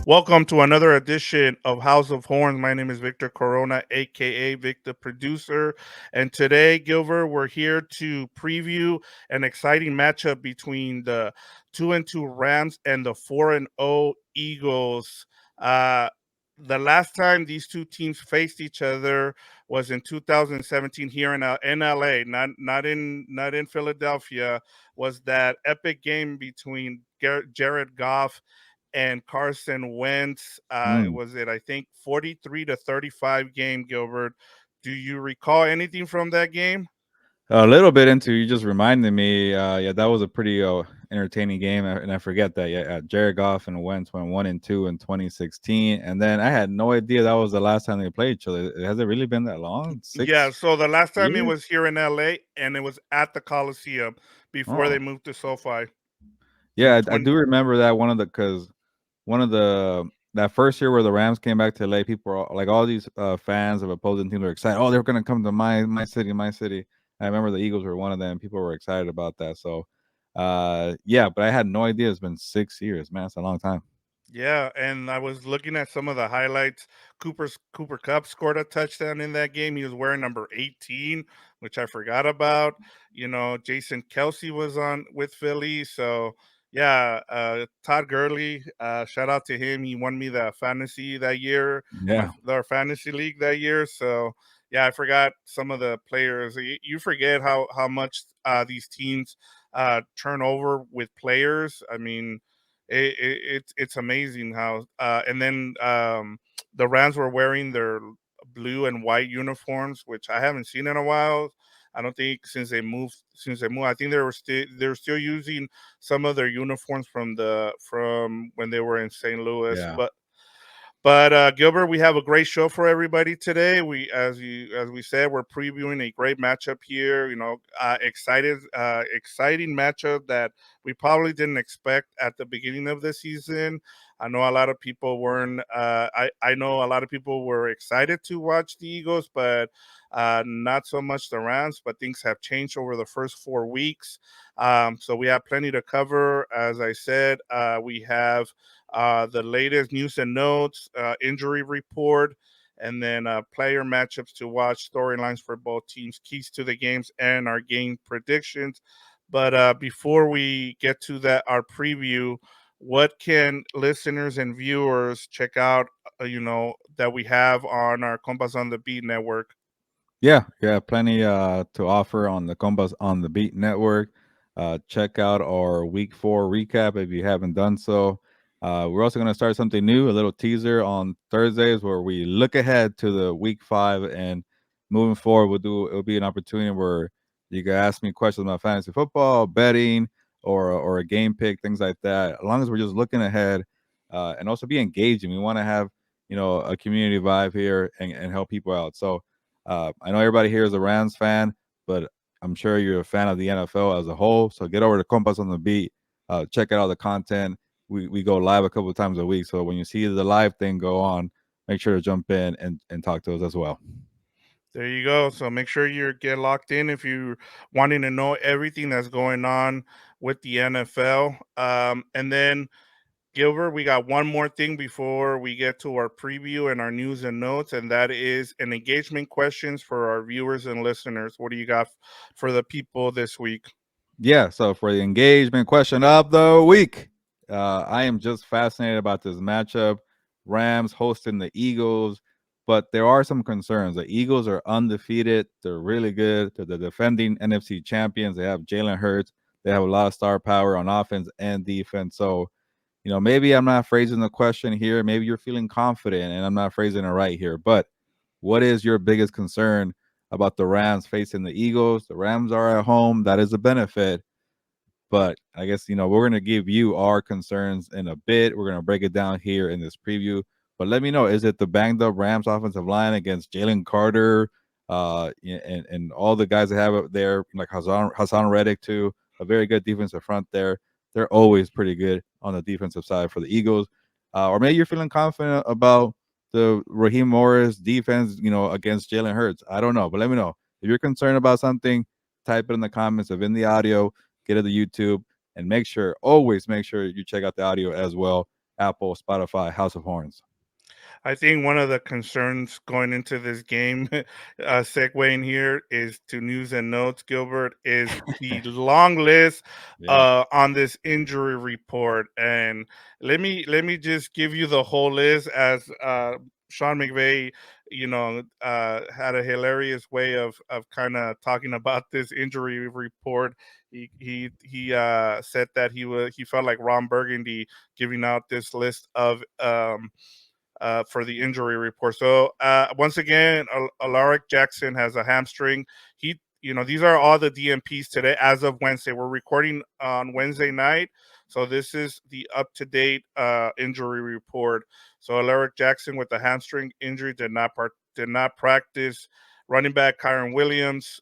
Welcome to another edition of House of Horns. My name is Victor Corona, aka Vic the Producer. And today, Gilbert, we're here to preview an exciting matchup between the 2-2 Rams and the 4-0 Eagles. Uh, the last time these two teams faced each other was in 2017 here in LA, not in Philadelphia. Was that epic game between Jared Goff and Carson Wentz? Mm. Was it, I think, 43-35 game, Gilbert? Do you recall anything from that game? A little bit into you just reminded me. Yeah, that was a pretty entertaining game, and I forget that. Yeah, Jared Goff and Wentz went 1-2 in 2016, and then I had no idea that was the last time they played each other. Has it really been that long? Yeah, 6 so the last time it years? was here in LA, and it was at the Coliseum before they Oh, moved to SoFi in yeah, I 20. do remember that because one of the that first year where the Rams came back to LA, people were like all these fans of opposing teams were excited. Oh, they're gonna come to my city, my city. I remember the Eagles were one of them. People were excited about that. So, yeah, but I had no idea it's been 6 years. Man, it's a long time. Yeah, and I was looking at some of the highlights. Cooper Kupp scored a touchdown in that game. He was wearing number 18, which I forgot about. Jason Kelsey was on with Philly. So yeah, Todd Gurley, shout out to him. He won me the fantasy that year, Yeah, our fantasy league that year. So yeah, I forgot some of the players. You forget how much these teams turn over with players. I mean, it's amazing how and then the Rams were wearing their blue and white uniforms, which I haven't seen in a while. I don't think since they moved. I think they were still using some of their uniforms from when they were in St. Louis. yeah, But Gilbert, we have a great show for everybody today. As we said, we're previewing a great matchup here. Exciting matchup that we probably didn't expect at the beginning of the season. I know a lot of people weren't. I know a lot of people were excited to watch the Eagles, but not so much the Rams. But things have changed over the first 4 weeks, so we have plenty to cover. As I said, we have the latest news and notes, injury report, and then player matchups to watch, storylines for both teams, keys to the games, and our game predictions. But before we get to that, our preview, what can listeners and viewers check out, that we have on our Compas on the Beat network? yeah. Plenty to offer on the Compas on the Beat Network. Check out our Week 4 recap if you haven't done so. We're also going to start something new, a little teaser on Thursdays where we look ahead to the Week 5 and moving forward. It'll be an opportunity where you can ask me questions about fantasy football, betting, or a game pick, things like that. As long as we're just looking ahead, and also be engaging. We want to have a community vibe here and help people out. So I know everybody here is a Rams fan, but I'm sure you're a fan of the NFL as a whole. So get over to Compas on the Beat. Check out all the content. We go live a couple of times a week. So when you see the live thing go on, make sure to jump in and talk to us as well. There you go. So make sure you get locked in if you're wanting to know everything that's going on with the NFL. And then, Gilbert, we got one more thing before we get to our preview and our news and notes, and that is an engagement questions for our viewers and listeners. What do you got for the people this week? Yeah. So for the engagement question of the week, I am just fascinated about this matchup. Rams hosting the Eagles, but there are some concerns. The Eagles are undefeated. They're really good. They're the defending NFC champions. They have Jalen Hurts. They have a lot of star power on offense and defense. So, maybe I'm not phrasing the question here. Maybe you're feeling confident and I'm not phrasing it right here. But what is your biggest concern about the Rams facing the Eagles? The Rams are at home. That is a benefit. But I guess, we're going to give you our concerns in a bit. We're going to break it down here in this preview. But let me know, is it the banged up Rams offensive line against Jalen Carter and all the guys that have up there, like Hassan Reddick, too, a very good defensive front there. They're always pretty good on the defensive side for the Eagles. Or maybe you're feeling confident about the Raheem Morris defense, against Jalen Hurts. I don't know, but let me know. If you're concerned about something, type it in the comments of in the audio, get to the YouTube, And always make sure you check out the audio as well. Apple, Spotify, House of Horns. I think one of the concerns going into this game, segueing here, is to news and notes. Gilbert is the long list Yeah. on this injury report, and let me just give you the whole list as Sean McVay, had a hilarious way of kind of talking about this injury report. He said that he felt like Ron Burgundy giving out this list of for the injury report. So once again, Alaric Jackson has a hamstring. These are all the DMPs today as of Wednesday. We're recording on Wednesday night, so this is the up to date injury report. So Alaric Jackson with the hamstring injury did not practice. Running back Kyron Williams,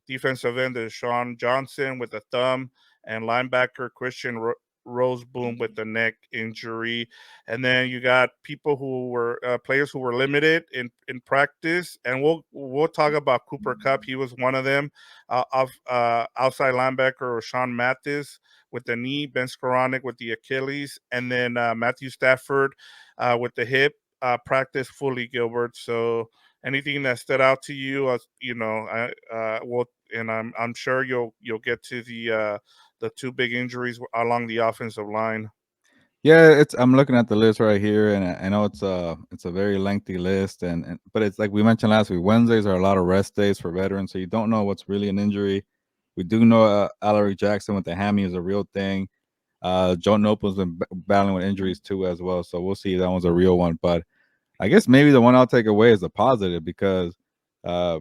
defensive end Deshaun Johnson with a thumb, and linebacker Christian Roseboom with the neck injury. And then you got people who were players who were limited in practice, and we'll talk about Cooper Kupp. He was one of them. Outside linebacker Sean Mathis with the knee, Ben Skoranek with the Achilles, and then Matthew Stafford with the hip. Practice fully, Gilbert. So anything that stood out to you, I will, and I'm sure you'll get to the two big injuries along the offensive line. Yeah, I'm looking at the list right here, and I know it's a very lengthy list, and but it's like we mentioned last week. Wednesdays are a lot of rest days for veterans, so you don't know what's really an injury. We do know Alaric Jackson with the hammy is a real thing. Joe Nopal's been battling with injuries too as well, so we'll see if that one's a real one. But I guess maybe the one I'll take away is a positive because uh,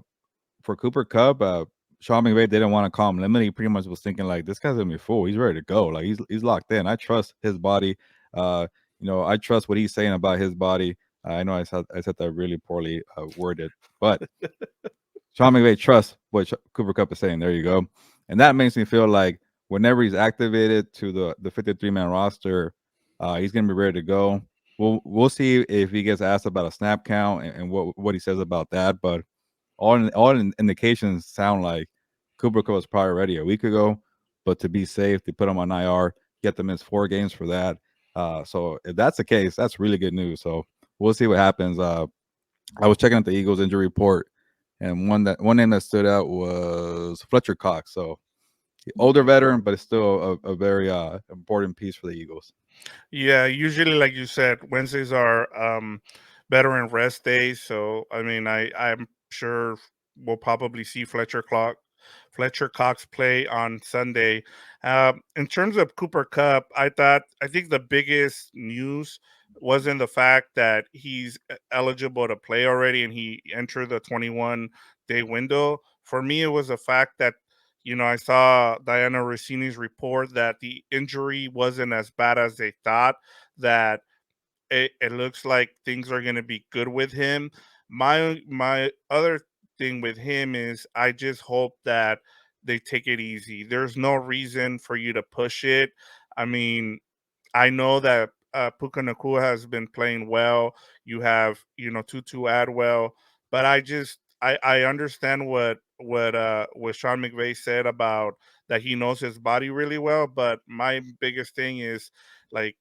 for Cooper Kupp, Sean McVay didn't want to call him limited. He pretty much was thinking like, this guy's gonna be full. He's ready to go. Like he's locked in. I trust his body. I trust what he's saying about his body. I know I said that really poorly worded, but Sean McVay trusts what Cooper Kupp is saying. There you go, and that makes me feel like whenever he's activated to the 53-man roster, he's gonna be ready to go. We'll see if he gets asked about a snap count and what he says about that, but all indications sound like Cooper Kupp was probably ready a week ago, but to be safe, they put him on IR. You have to miss 4 games for that. So if that's the case, that's really good news. So we'll see what happens. I was checking out the Eagles injury report, and one name that stood out was Fletcher Cox. So older veteran, but it's still a very important piece for the Eagles. Yeah, usually, like you said, Wednesdays are veteran rest days. So, I mean, I'm sure we'll probably see Fletcher Cox play on Sunday. In terms of Cooper Cup, I think the biggest news wasn't the fact that he's eligible to play already and he entered the 21-day window. For me, it was the fact that I saw Diana Rossini's report that the injury wasn't as bad as they thought, that it looks like things are going to be good with him. My other thing with him is I just hope that they take it easy. There's no reason for you to push it. I mean, I know that Puka Nacua has been playing well. You have, Tutu Adwell, but I understand what Sean McVay said about that he knows his body really well. But my biggest thing is like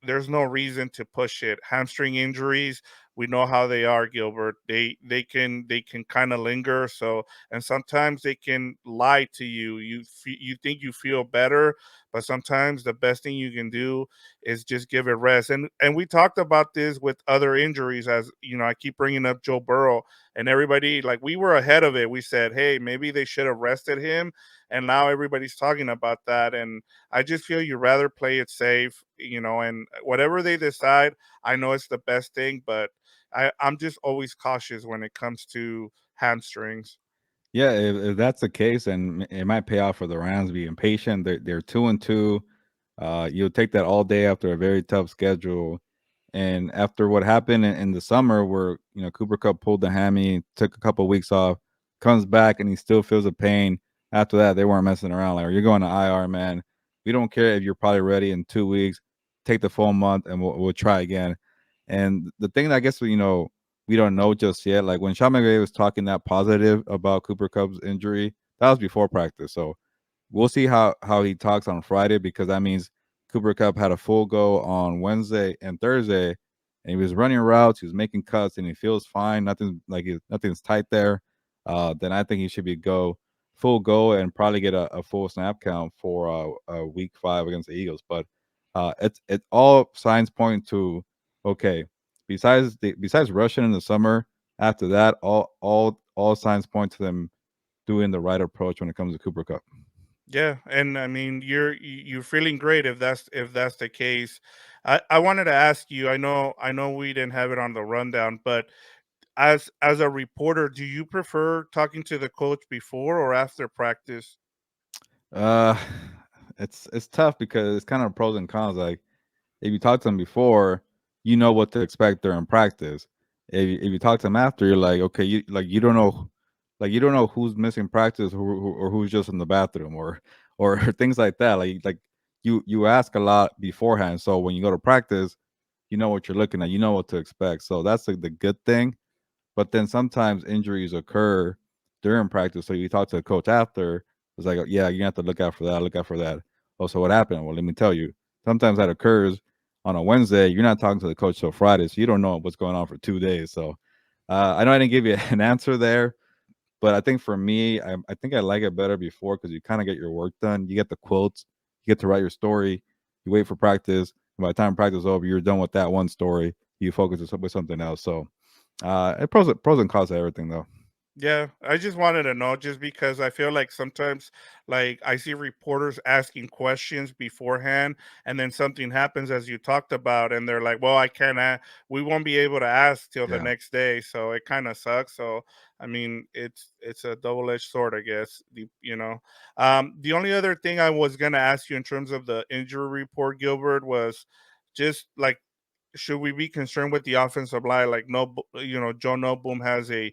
there's no reason to push it. Hamstring injuries, we know how they are, Gilbert. They can kind of linger. So and sometimes they can lie to you. You think you feel better, but sometimes the best thing you can do is just give it rest. And we talked about this with other injuries, as I keep bringing up Joe Burrow, and everybody like we were ahead of it. We said, hey, maybe they should have rested him, and now everybody's talking about that. And I just feel you rather play it safe, and whatever they decide, I know it's the best thing, but I'm just always cautious when it comes to hamstrings. Yeah, if that's the case, and it might pay off for the Rams being patient. They're 2-2. You'll take that all day after a very tough schedule. And after what happened in the summer, where Cooper Cup pulled the hammy, took a couple of weeks off, comes back and he still feels the pain. After that, they weren't messing around. Like, you're going to IR, man. We don't care if you're probably ready in 2 weeks. Take the full month, and we'll try again. And the thing that I guess we don't know just yet. Like when Sean McVay was talking that positive about Cooper Kupp's injury, that was before practice. So we'll see how he talks on Friday because that means Cooper Cup had a full go on Wednesday and Thursday, and he was running routes, he was making cuts, and he feels fine. Nothing's tight there. Then I think he should be go full go and probably get a full snap count for week 5 against the Eagles. But it all signs point to okay. Besides rushing in the summer, after that, all signs point to them doing the right approach when it comes to Cooper Cup. Yeah, and I mean you're feeling great if that's the case. I wanted to ask you. I know we didn't have it on the rundown, but as a reporter, do you prefer talking to the coach before or after practice? Uh, it's tough because it's kind of pros and cons. Like if you talk to them before, you know what to expect during practice. If you talk to them after, you're like, okay, you don't know, like you don't know who's missing practice or who's just in the bathroom or things like that. Like you ask a lot beforehand, so when you go to practice, you know what you're looking at, you know what to expect. So that's like the good thing. But then sometimes injuries occur during practice. So you talk to the coach after, it's like, yeah, you have to look out for that, look out for that. Oh, so what happened? Well, let me tell you. Sometimes that occurs on a Wednesday. You're not talking to the coach till Friday, so you don't know what's going on for 2 days. So I know I didn't give you an answer there, but I think for me, I think I like it better before because you kind of get your work done. You get the quotes, you get to write your story, you wait for practice. And by the time practice is over, you're done with that one story. You focus with something else. So pros and cons of everything, though. Yeah, I just wanted to know just because I feel like sometimes like I see reporters asking questions beforehand and then something happens as you talked about and they're like, "Well, I can't we won't be able to ask till the Yeah. next day." So it kind of sucks. So I mean, it's a double-edged sword, I guess, the only other thing I was going to ask you in terms of the injury report, Gilbert, was just like should we be concerned with the offensive line? Like, no, Joe Noboom has he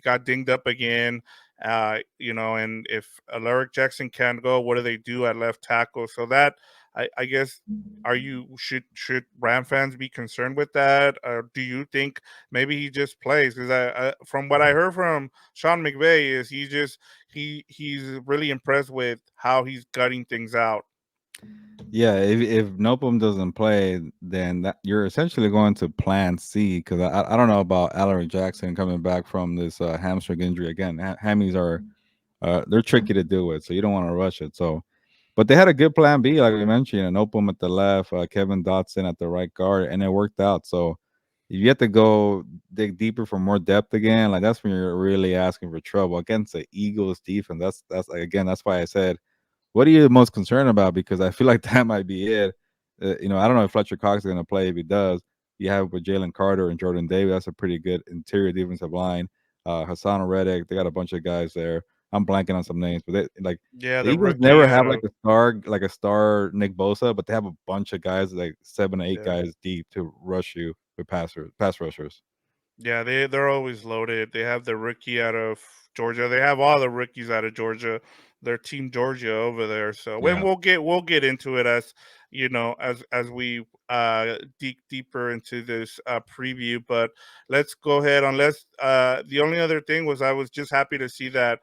got dinged up again. And if Alaric Jackson can't go, what do they do at left tackle? So that I guess are you should Ram fans be concerned with that, or do you think maybe he just plays? Because from what I heard from Sean McVay is he's really impressed with how he's gutting things out. Yeah, if Nopum doesn't play, then you're essentially going to Plan C because I don't know about Alaric Jackson coming back from this hamstring injury again. Hammies are they're tricky to deal with, so you don't want to rush it. So, but they had a good Plan B, like we mentioned, and Nopum at the left, Kevin Dotson at the right guard, and it worked out. So, if you have to go dig deeper for more depth again, like that's when you're really asking for trouble against the Eagles defense. That's like, again, that's why I said what are you most concerned about? Because I feel like that might be it. I don't know if Fletcher Cox is going to play. If he does, you have with Jalen Carter and Jordan Davis. That's a pretty good interior defensive line. Hassan Reddick, they got a bunch of guys there. I'm blanking on some names, but Yeah, the the Eagles rookie never out have of like a star Nick Bosa, but they have a bunch of guys like 7 to 8 yeah. guys deep to rush you with pass rushers. Yeah, they're always loaded. They have the rookie out of Georgia. They have all the rookies out of Georgia. Their team Georgia over there. So when Yeah. we'll get into it as as we dig deeper into this preview. But let's go ahead. Unless the only other thing was I was just happy to see that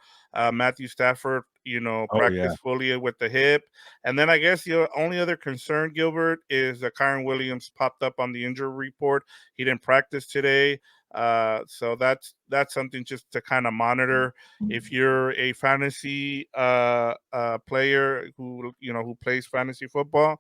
Matthew Stafford Oh yeah. practice fully with the hip. And then I guess the only other concern, Gilbert, is that Kyron Williams popped up on the injury report. He didn't practice today. So that's something just to kind of monitor. If you're a fantasy player who plays fantasy football,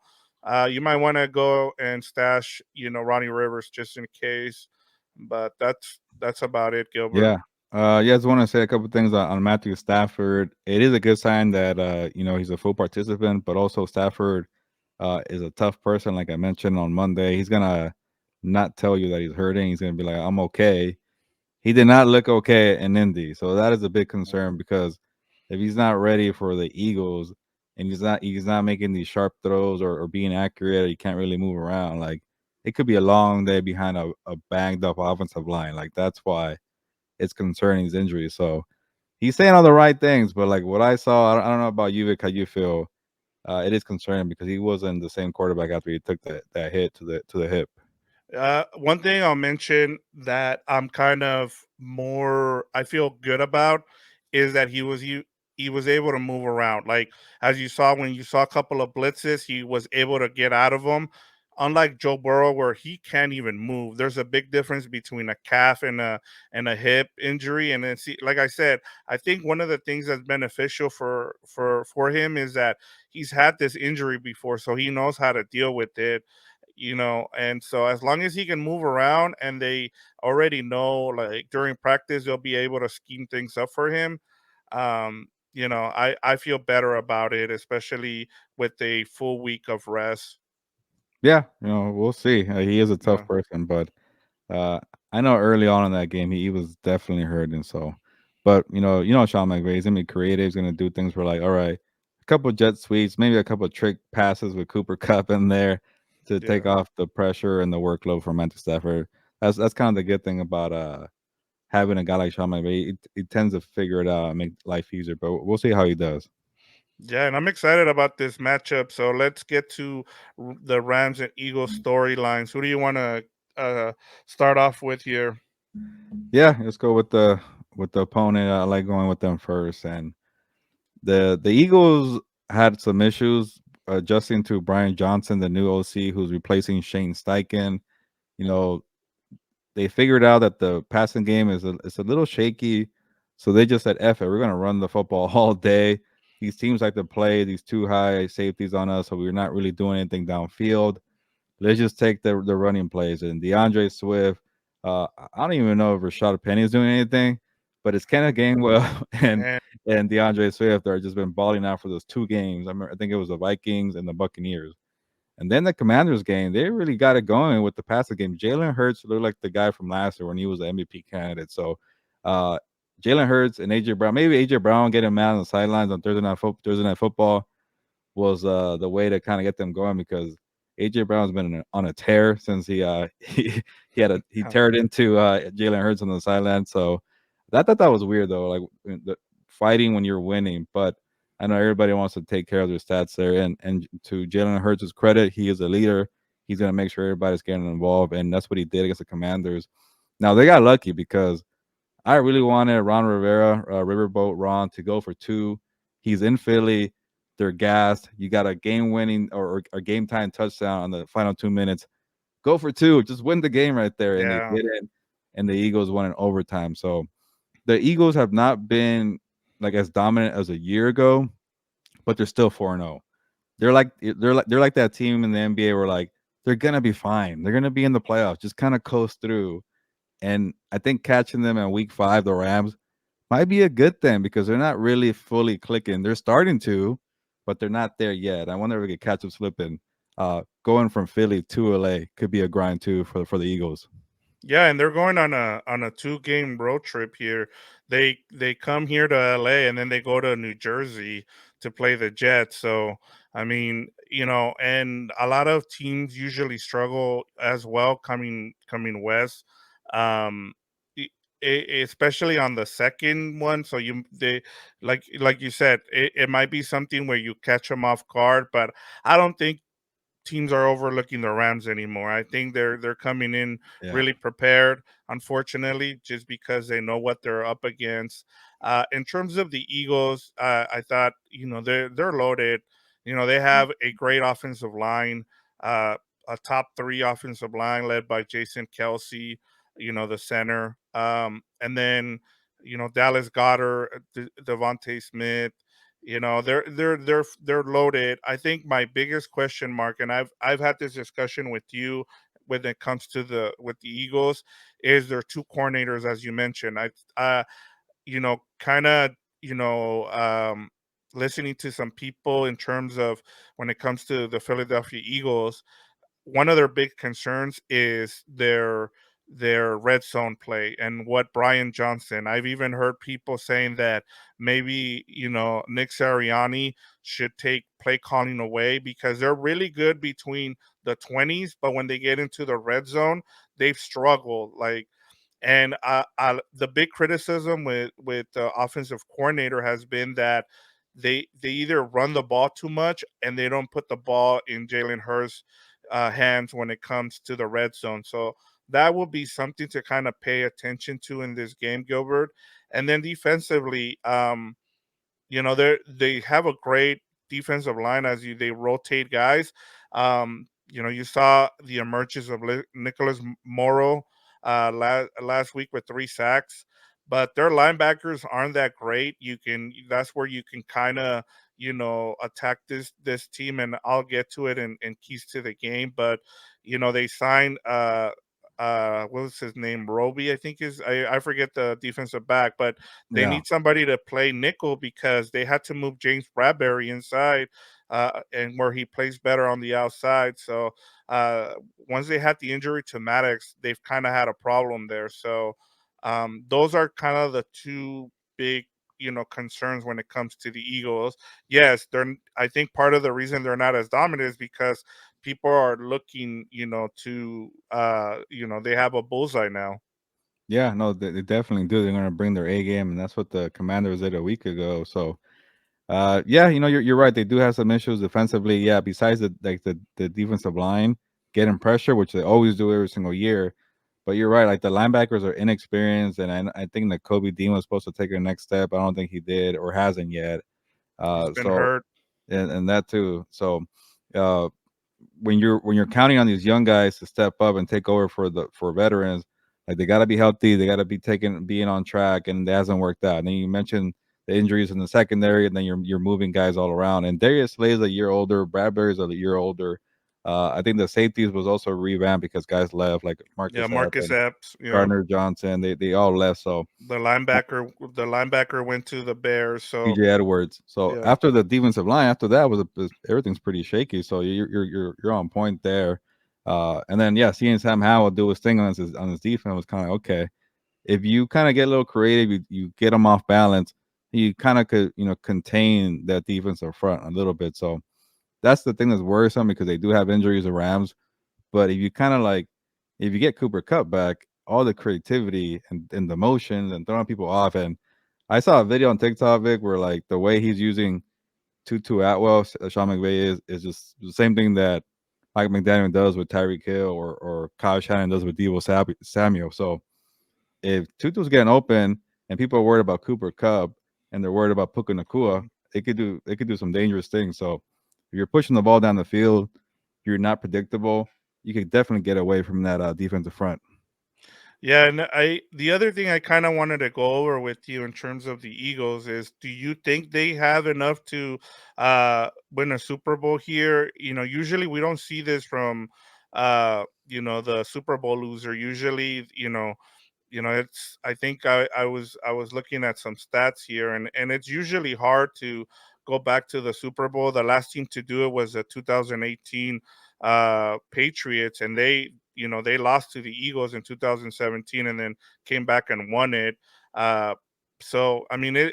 you might want to go and stash Ronnie Rivers just in case. But that's about it, Gilbert. Yeah. Yeah, I just want to say a couple things on Matthew Stafford. It is a good sign that he's a full participant, but also Stafford is a tough person. Like I mentioned on Monday, he's gonna not tell you that he's hurting. He's gonna be like, "I'm okay." He did not look okay in Indy, so that is a big concern because if he's not ready for the Eagles and he's not making these sharp throws or being accurate, or he can't really move around. Like it could be a long day behind a banged up offensive line. Like that's why it's concerning his injury. So he's saying all the right things, but like what I saw, I don't know about you, Vic, how you feel. It is concerning because he wasn't the same quarterback after he took that hit to the hip. One thing I'll mention that I'm kind of more I feel good about is that he was he was able to move around. Like as you saw when you saw a couple of blitzes, he was able to get out of them. Unlike Joe Burrow, where he can't even move, there's a big difference between a calf and a hip injury. And then, see, like I said, I think one of the things that's beneficial for him is that he's had this injury before, so he knows how to deal with it. And so as long as he can move around, and they already know, like during practice they'll be able to scheme things up for him. I feel better about it, especially with a full week of rest. Yeah, we'll see. He is a tough Yeah. person, but uh, I know early on in that game he was definitely hurting. So, but Sean McVay, he's gonna be creative. He's gonna do things where like, all right, a couple jet sweeps, maybe a couple trick passes with Cooper Kupp in there to take Yeah. off the pressure and the workload from Matthew Stafford. That's kind of the good thing about having a guy like Sean McVay. He tends to figure it out and make life easier. But we'll see how he does. Yeah, and I'm excited about this matchup. So let's get to the Rams and Eagles storylines. Who do you want to uh, start off with here? Yeah, let's go with the opponent. I like going with them first. And the Eagles had some issues adjusting to Brian Johnson, the new OC, who's replacing Shane Steichen. You know, they figured out that the passing game is a little shaky, so they just said, "F it, we're gonna run the football all day." These teams like to play these two high safeties on us, so we're not really doing anything downfield. Let's just take the running plays. And DeAndre Swift, I don't even know if Rashad Penny is doing anything, but it's Kenneth Gainwell And and DeAndre Swift are just been balling out for those 2 games. I think it was the Vikings and the Buccaneers. And then the Commanders game, they really got it going with the passing game. Jalen Hurts looked like the guy from last year when he was the MVP candidate. So uh, Jalen Hurts and AJ Brown, maybe AJ Brown getting mad on the sidelines on Thursday night football was the way to kind of get them going because AJ Brown's been on a tear since he uh, teared into Jalen Hurts on the sideline. So I thought that was weird though, like the fighting when you're winning. But I know everybody wants to take care of their stats there, and to Jalen Hurts' credit, he is a leader. He's gonna make sure everybody's getting involved, and that's what he did against the Commanders. Now they got lucky because I really wanted Ron Rivera, Riverboat Ron, to go for 2. He's in Philly. They're gassed. You got a game winning or a game time touchdown on the final 2 minutes. Go for 2. Just win the game right there. And they yeah, did it. And the Eagles won in overtime. So the Eagles have not been like as dominant as a year ago, but they're still 4-0. They're like that team in the NBA where like they're gonna be fine. They're gonna be in the playoffs. Just kind of coast through. And I think catching them in week 5, the Rams, might be a good thing because they're not really fully clicking. They're starting to, but they're not there yet. I wonder if we could catch them slipping. Going from Philly to LA could be a grind too for the Eagles. yeah, and they're going on a 2 game road trip here. They come here to LA, and then they go to New Jersey to play the Jets. So I mean, and a lot of teams usually struggle as well coming west. Um e- Especially on the second one. So they, like you said, it might be something where you catch them off guard, but I don't think teams are overlooking the Rams anymore. I think they're coming in Yeah. really prepared, unfortunately, just because they know what they're up against. In terms of the Eagles, I thought they're loaded. They have a great offensive line, uh, a top 3 offensive line led by Jason Kelsey. The center, and then Dallas Goddard, Devontae Smith. They're loaded. I think my biggest question mark, and I've had this discussion with you when it comes to the with the Eagles, is their 2 coordinators, as you mentioned. Kind of, listening to some people in terms of when it comes to the Philadelphia Eagles, one of their big concerns is their red zone play and what Brian Johnson. I've even heard people saying that maybe Nick Sirianni should take play calling away because they're really good between the 20s, but when they get into the red zone, they've struggled. And the big criticism with the offensive coordinator has been that they either run the ball too much and they don't put the ball in Jalen Hurts' hands when it comes to the red zone. So that will be something to kind of pay attention to in this game, Gilbert. And then defensively, they have a great defensive line as they rotate guys. You saw the emergence of Nicholas Morrow last week with 3 sacks, but their linebackers aren't that great. That's where you can kind of attack this team, and I'll get to it in keys to the game. But they signed what was his name? Roby, I think I forget the defensive back, but they Yeah. need somebody to play nickel because they had to move James Bradbury inside, and where he plays better on the outside. So uh, once they had the injury to Maddox, they've kind of had a problem there. So those are kind of the two big concerns when it comes to the Eagles. Yes, I think part of the reason they're not as dominant is because people are looking, to they have a bullseye now. Yeah, no, they definitely do. They're gonna bring their A game, and that's what the Commanders did a week ago. So, yeah, you're right. They do have some issues defensively. Yeah, besides the defensive line getting pressure, which they always do every single year. But you're right. Like the linebackers are inexperienced, and I think that Kobe Dean was supposed to take the next step. I don't think he did or hasn't yet. He's been So hurt. and that too. So, uh, when you're counting on these young guys to step up and take over for veterans, like they got to be healthy, they got to be being on track, and it hasn't worked out. And then you mentioned the injuries in the secondary, and then you're moving guys all around. And Darius Slay's a year older, Bradbury's a year older. I think the safeties was also revamped because guys left, like Yeah, Marcus Epps Marcus and Epps. Yeah, Gardner Johnson. They all left. So the linebacker went to the Bears. So PJ Edwards. So yeah, after the defensive line, after that everything's pretty shaky. So you're on point there. And then yeah, seeing Sam Howell do his thing on his defense was kind of okay. If you kind of get a little creative, you get them off balance. You kind of could contain that defensive front a little bit. So that's the thing that's worrisome because they do have injuries the Rams. But if you kind of like, if you get Cooper Cup back, all the creativity and the motions and throwing people off. And I saw a video on TikTok, Vic, where like the way he's using Tutu Atwell, Sean McVay is just the same thing that Mike McDaniel does with Tyreek Hill or Kyle Shannon does with Samuel. So if Tutu's getting open and people are worried about Cooper Cup and they're worried about Puka Nacua, mhm. they could do some dangerous things. So if you're pushing the ball down the field, you're not predictable. You could definitely get away from that defensive front. Yeah, and the other thing I kind of wanted to go over with you in terms of the Eagles is, do you think they have enough to win a Super Bowl here? Usually we don't see this from the Super Bowl loser. Usually, it's I think I was looking at some stats here, and it's usually hard to go back to the Super Bowl. The last team to do it was the 2018 Patriots, and they lost to the Eagles in 2017 and then came back and won it. uh so I mean and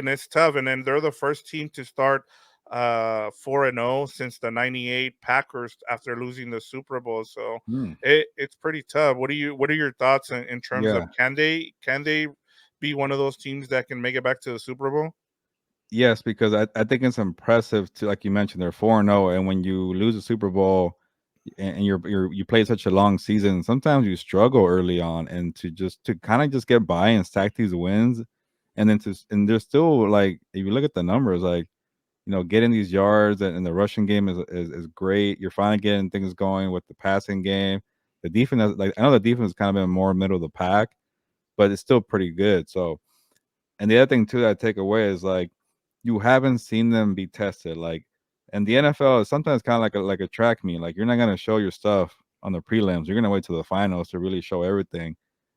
it's tough, and then they're the first team to start 4-0 since the 98 Packers after losing the Super Bowl. So Hmm. it's pretty tough. What are your thoughts in terms of, Yeah. can they be one of those teams that can make it back to the Super Bowl? Yes, because I think it's impressive to, like you mentioned, they're 4-0, and when you lose a Super Bowl and you play such a long season, sometimes you struggle early on, and to kind of just get by and stack these wins, and then and there's still like if you look at the numbers, like getting these yards and the rushing game is great. You're finally getting things going with the passing game. The defense, like I know the defense has kind of been more middle of the pack, but it's still pretty good. So and the other thing too that I take away is like you haven't seen them be tested. Like and the NFL is sometimes kind of like a track meet. Like you're not gonna show your stuff on the prelims. You're gonna wait till the finals to really show everything.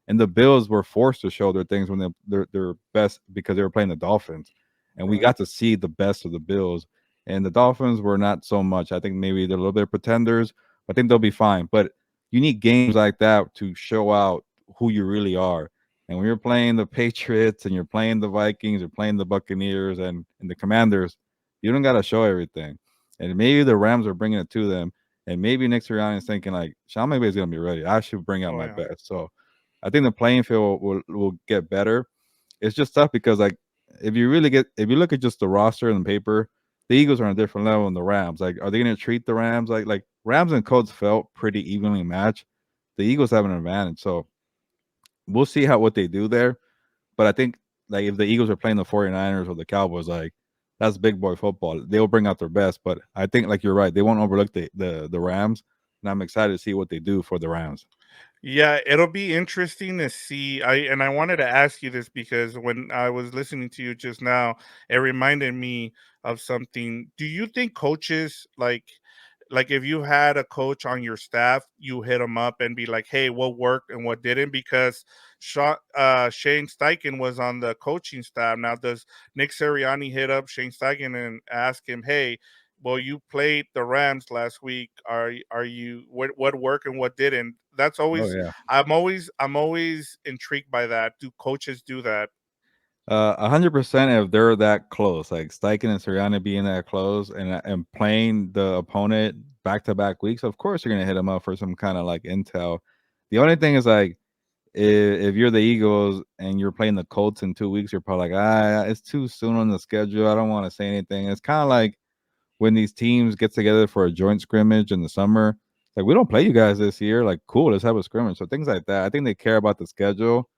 And the Bills were forced to show their things when they're best because they were playing the Dolphins. And we Right. got to see the best of the Bills. And the Dolphins were not so much. I think maybe they're a little bit pretenders. I think they'll be fine. But you need games like that to show out who you really are. And when you're playing the Patriots and you're playing the Vikings, you're playing the Buccaneers and the Commanders, you don't got to show everything. And maybe the Rams are bringing it to them. And maybe Nick Sirianni is thinking like, Sean McVay is going to be ready. I should bring out Oh my yeah. best. So I think the playing field will get better. It's just tough because like if you look at just the roster and the paper, the Eagles are on a different level than the Rams. Like, are they going to treat the Rams like Rams and Colts felt pretty evenly matched? The Eagles have an advantage. So we'll see what they do there. But I think like if the Eagles are playing the 49ers or the Cowboys, like that's big boy football. They'll bring out their best, but I think like you're right, they won't overlook the Rams, and I'm excited to see what they do for the Rams. Yeah, it'll be interesting to see. I wanted to ask you this because when I was listening to you just now, it reminded me of something. Do you think coaches like if you had a coach on your staff, you hit him up and be like, "Hey, what worked and what didn't?" Because Shane Steichen was on the coaching staff. Now, does Nick Sirianni hit up Shane Steichen and ask him, "Hey, well, you played the Rams last week. Are you what worked and what didn't?" That's Oh always yeah. I'm always intrigued by that. Do coaches do that? 100% if they're that close, like Steichen and Sirianni being that close and playing the opponent back to back weeks, of course you're gonna hit them up for some kind of like intel. The only thing is like if you're the Eagles and you're playing the Colts in 2 weeks, you're probably like, it's too soon on the schedule. I don't want to say anything. It's kind of like when these teams get together for a joint scrimmage in the summer. Like we don't play you guys this year. Like cool, let's have a scrimmage. So things like that. I think they care about the schedule,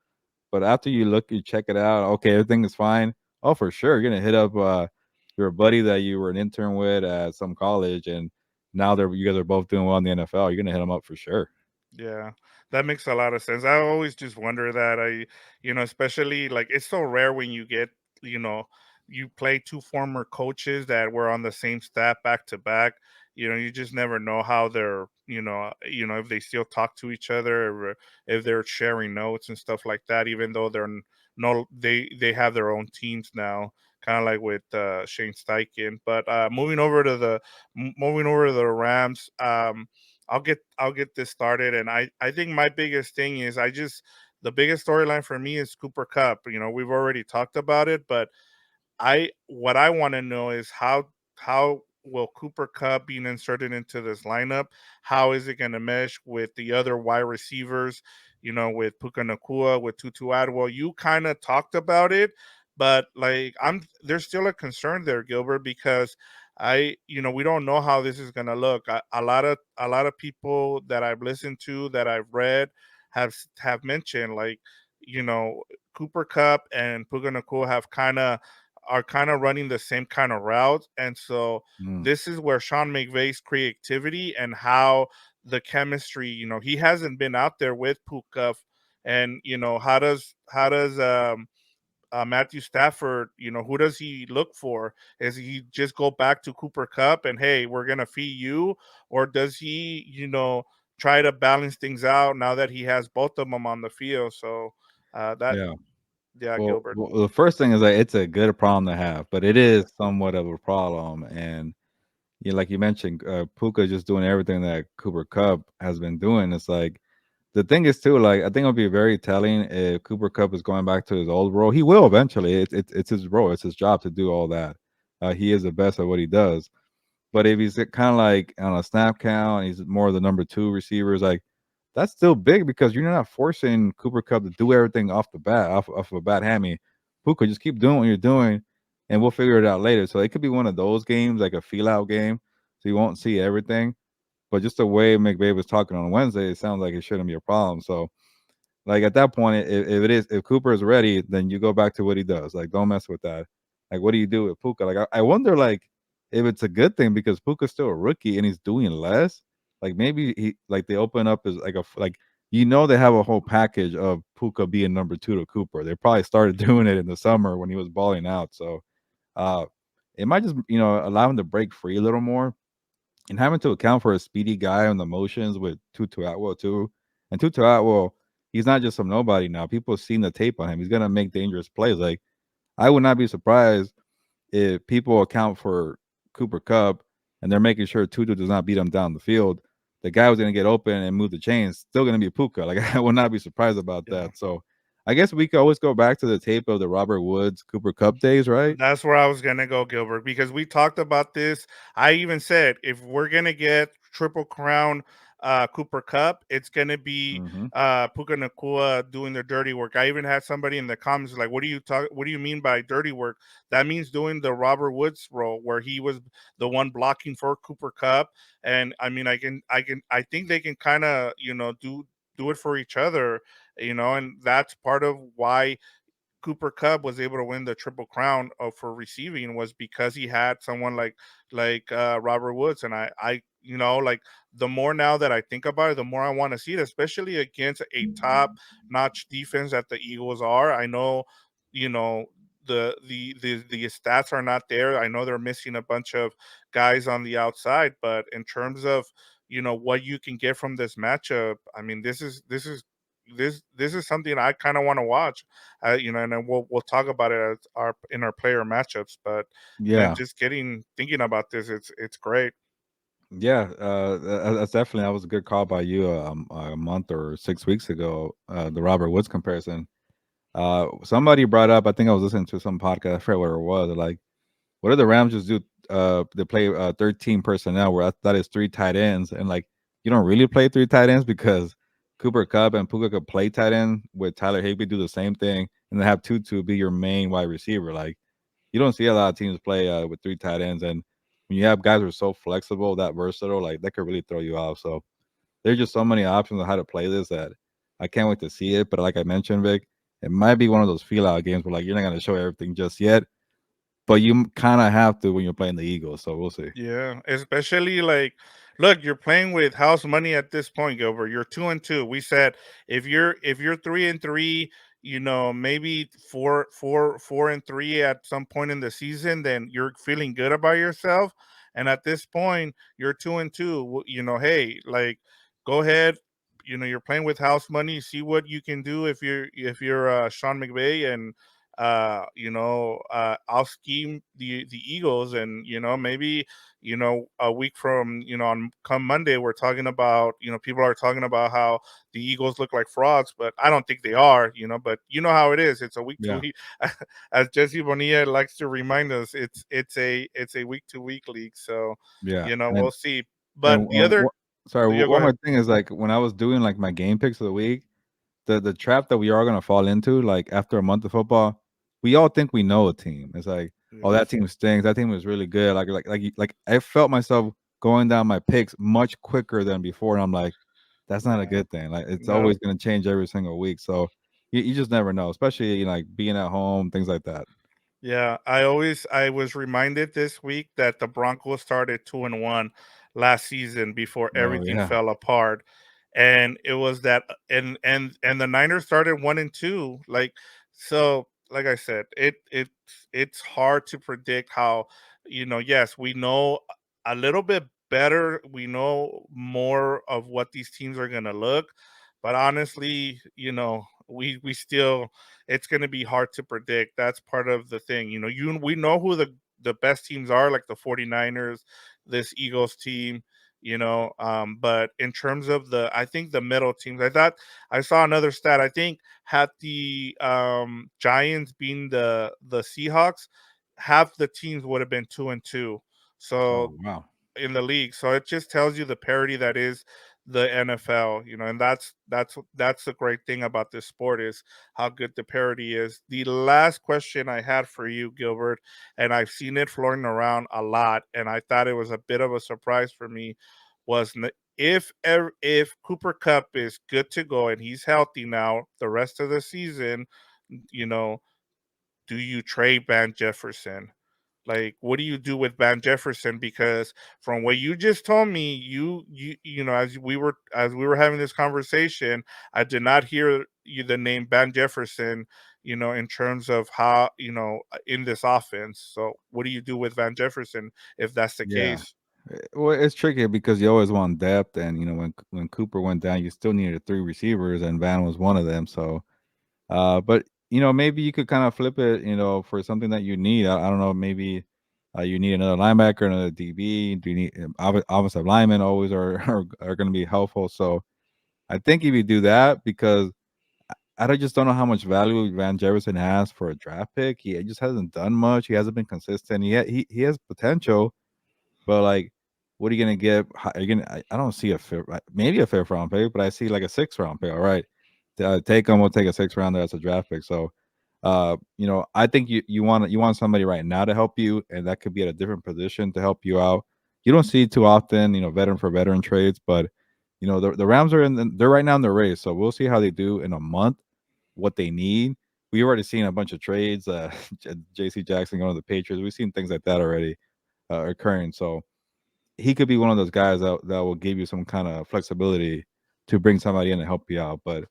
but after you look, you check it out. Okay, everything is fine. Oh, for sure, you're gonna hit up your buddy that you were an intern with at some college, and now they're you guys are both doing well in the NFL. You're gonna hit them up for sure. Yeah, that makes a lot of sense. I always just wonder that especially like it's so rare when you get, you know, you play two former coaches that were on the same staff back to back. You just never know how they're, if they still talk to each other, or if they're sharing notes and stuff like that, even though no, they have their own teams now, kind of like with Shane Steichen. But moving over to the Rams. I'll get this started, and I think my biggest thing is the biggest storyline for me is Cooper Cup. We've already talked about it, but I what I want to know is how will Cooper Cup being inserted into this lineup? How is it going to mesh with the other wide receivers? With Puka Nacua, with Tutu Atwell. You kind of talked about it, but like there's still a concern there, Gilbert, because we don't know how this is going to look. A lot of people that I've listened to, that I've read, have mentioned like you know Cooper Cup and Puka Nacua are kind of running the same kind of route. And so Mm, this is where Sean McVay's creativity and how the chemistry, he hasn't been out there with Puka. And how does Matthew Stafford, who does he look for? Is he just go back to Cooper Cup and hey, we're gonna feed you, or does he, try to balance things out now that he has both of them on the field? So that, yeah. yeah, Well, Gilbert. well, the first thing is that it's a good problem to have, but it is somewhat of a problem. And like you mentioned, Puka just doing everything that Cooper Cup has been doing. It's like the thing is too. Like I think it'll be very telling if Cooper Cup is going back to his old role. He will eventually. It's his role. It's his job to do all that. He is the best at what he does. But if he's kind of like on a snap count, he's more of the number two receivers. Like that's still big because you're not forcing Cooper Cup to do everything off the bat, off of a bat hammy. Puka, just keep doing what you're doing, and we'll figure it out later. So it could be one of those games, like a feel out game, so you won't see everything. But just the way McVay was talking on Wednesday, it sounds like it shouldn't be a problem. So like at that point, if Cooper is ready, then you go back to what he does. Like don't mess with that. Like what do you do with Puka? Like I wonder like if it's a good thing because Puka's still a rookie and he's doing less. Like maybe he like they open up as like they have a whole package of Puka being number two to Cooper. They probably started doing it in the summer when he was balling out. So uh it might just allow him to break free a little more and having to account for a speedy guy on the motions with Tutu Atwell too. And Tutu Atwell, he's not just some nobody now. People have seen the tape on him. He's gonna make dangerous plays. Like I would not be surprised if people account for Cooper Cup and they're making sure Tutu does not beat him down the field. The guy was gonna get open and move the chains. Still gonna be Puka. Like I would not be surprised about Yeah. that. So I guess we could always go back to the tape of the Robert Woods Cooper Cup days, right? That's where I was gonna go, Gilbert, because we talked about this. I even said if we're gonna get Triple Crown Cooper Cup, it's gonna be Mm-hmm. Puka Nakua doing the dirty work. I even had somebody in the comments like, What do you mean by dirty work? That means doing the Robert Woods role, where he was the one blocking for Cooper Cup. And I mean, I think they can kind of do it for each other, and that's part of why Cooper Kupp was able to win the triple crown for receiving was because he had someone like Robert Woods, and I like the more now that I think about it, the more I want to see it, especially against a top notch defense that the Eagles are. I know, you know. The stats are not there. I know they're missing a bunch of guys on the outside, but in terms of what you can get from this matchup, I mean, this is something I kind of want to watch. And then we'll talk about it as our in our player matchups. But man, Yeah, just getting thinking about this, it's great. yeah, that's definitely that was a good call by you a month or 6 weeks ago. The Robert Woods comparison. Somebody brought up. I think I was listening to some podcast. I forget what it was. Like, what do the Rams just do? They play 13 personnel, where that is three tight ends, and like you don't really play three tight ends because Cooper Kupp and Puka could play tight end with Tyler Higbee do the same thing, and then have Tutu be your main wide receiver. Like you don't see a lot of teams play with three tight ends, and when you have guys who are so flexible, that versatile, like that could really throw you off. So there's just so many options on how to play this that I can't wait to see it. But like I mentioned, Vic, it might be one of those feel out games where like you're not gonna show everything just yet, but you kind of have to when you're playing the Eagles. So we'll see. Yeah, especially like, look, you're playing with house money at this point, Gilbert. You're 2-2. We said if you're 3-3, maybe four and three at some point in the season, then you're feeling good about yourself. And at this point, you're 2-2. Hey, like, go ahead. You're playing with house money. See what you can do if you're Sean McVay, and I'll scheme the Eagles, and maybe a week from on come Monday, we're talking about people are talking about how the Eagles look like frauds, but I don't think they are. But you know how it is. It's a week to Yeah, week, as Jesse Bonilla likes to remind us. It's a week to week league, so yeah, we'll see. But and the other, sorry, yeah, go one ahead. more thing is like when I was doing like my game picks of the week, the trap that we are gonna fall into, like after a month of football, we all think we know a team. It's like, oh, Yeah, that team stinks. That team was really good. Like I felt myself going down my picks much quicker than before, and I'm like, that's not a no, good thing. Like it's no. always gonna change every single week. So you just never know, especially like being at home, things like that. Yeah, I was reminded this week that the Broncos started 2-1 last season before Oh everything yeah, fell apart. And it was that and the Niners started 1-2. Like I said, it's hard to predict how, yes, we know a little bit better. We know more of what these teams are gonna look, but honestly, we still, it's going to be hard to predict. That's part of the thing. We know who the best teams are, like the 49ers, this Eagles team, but in terms of I think the middle teams, I thought I saw another stat. I think had the Giants being the Seahawks, half the teams would have been 2-2. oh So wow, in the league. So it just tells you the parity that is the NFL, and that's the great thing about this sport, is how good the parity is. The last question I had for you, Gilbert, and I've seen it floating around a lot, and I thought it was a bit of a surprise for me, was if Cooper Kupp is good to go and he's healthy now the rest of the season, you know, do you trade Van Jefferson? Like, what do you do with Van Jefferson? Because from what you just told me, as we were having this conversation, I did not hear you the name Van Jefferson. In terms of how in this offense. So, what do you do with Van Jefferson if that's the yeah. case? Well, it's tricky because you always want depth, and when Cooper went down, you still needed three receivers, and Van was one of them. So, but maybe you could kind of flip it, for something that you need. I don't know, maybe you need another linebacker, another DB. Do you need offensive linemen? Always are are going to be helpful. So, I think if you do that, because just don't know how much value Van Jefferson has for a draft pick. He just hasn't done much. He hasn't been consistent. He has potential, but like, what are you gonna get? Are you gonna? I don't see a fifth, maybe a fifth round pick, but I see like a sixth round pick. All right, take him. We'll take a sixth rounder as a draft pick. So, I think you want somebody right now to help you, and that could be at a different position to help you out. You don't see too often, veteran for veteran trades, but the Rams are they're right now in the race. So we'll see how they do in a month, what they need. we already seen a bunch of trades. J.C. Jackson going to the Patriots. We've seen things like that already occurring. So he could be one of those guys that will give you some kind of flexibility to bring somebody in and help you out. But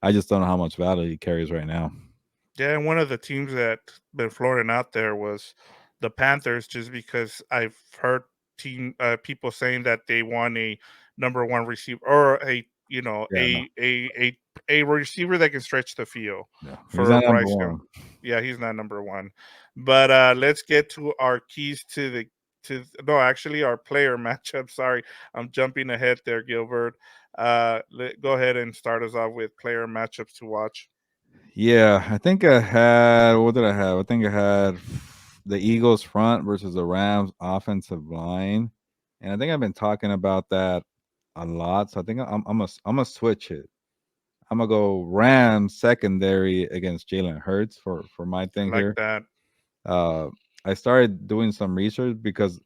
I just don't know how much value he carries right now. Yeah, and one of the teams that been floating out there was the Panthers, just because I've heard people saying that they want a number one receiver, or a Yeah, no, a receiver that can stretch the field yeah, he's for not number Bryce one. Young. Yeah, he's not number one. But let's get to our keys to the to no, actually our player matchup. Sorry, I'm jumping ahead there, Gilbert. Go ahead and start us off with player matchups to watch. Yeah, I think I had what did I have? I think I had the Eagles front versus the Rams offensive line, and I think I've been talking about that a lot. So I think I'm gonna switch it. I'm gonna go Rams secondary against Jalen Hurts for my I thing like here. that. Uh, I started doing some research because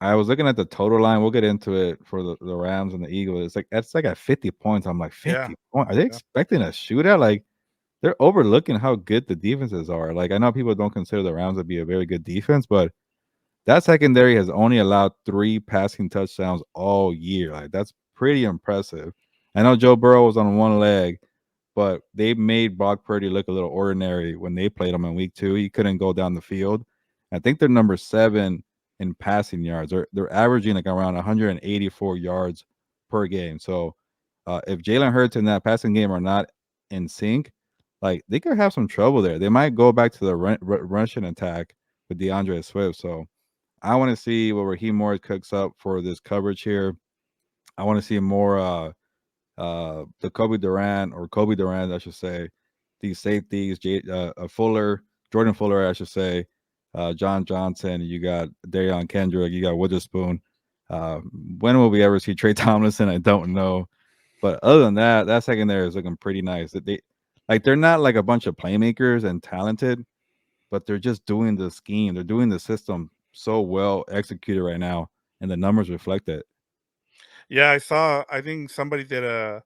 I was looking at the total line. We'll get into it for the Rams and the Eagles. It's like at 50 points. I'm like Yeah. 50 points. Are they Yeah. expecting a shootout? Like they're overlooking how good the defenses are. Like I know people don't consider the Rams to be a very good defense, but that secondary has only allowed 3 passing touchdowns all year. Like that's pretty impressive. I know Joe Burrow was on one leg, but they made Brock Purdy look a little ordinary when they played him in week 2. He couldn't go down the field. I think they're number 7 in passing yards. They're averaging like around 184 yards per game. So if Jalen Hurts and that passing game are not in sync, like they could have some trouble there. They might go back to the rushing attack with DeAndre Swift. So I want to see what Raheem Morris cooks up for this coverage here. I want to see more the Kobe Durant, I should say, these safeties, Fuller, Jordan Fuller, I should say, John Johnson. You got Darion Kendrick. You got Witherspoon. Uh, when will we ever see Trey Tomlinson? I don't know. But other than that, that secondary is looking pretty nice. They're not like a bunch of playmakers and talented, but they're just doing the scheme. They're doing the system so well executed right now, and the numbers reflect it. Yeah, I saw. I think somebody did a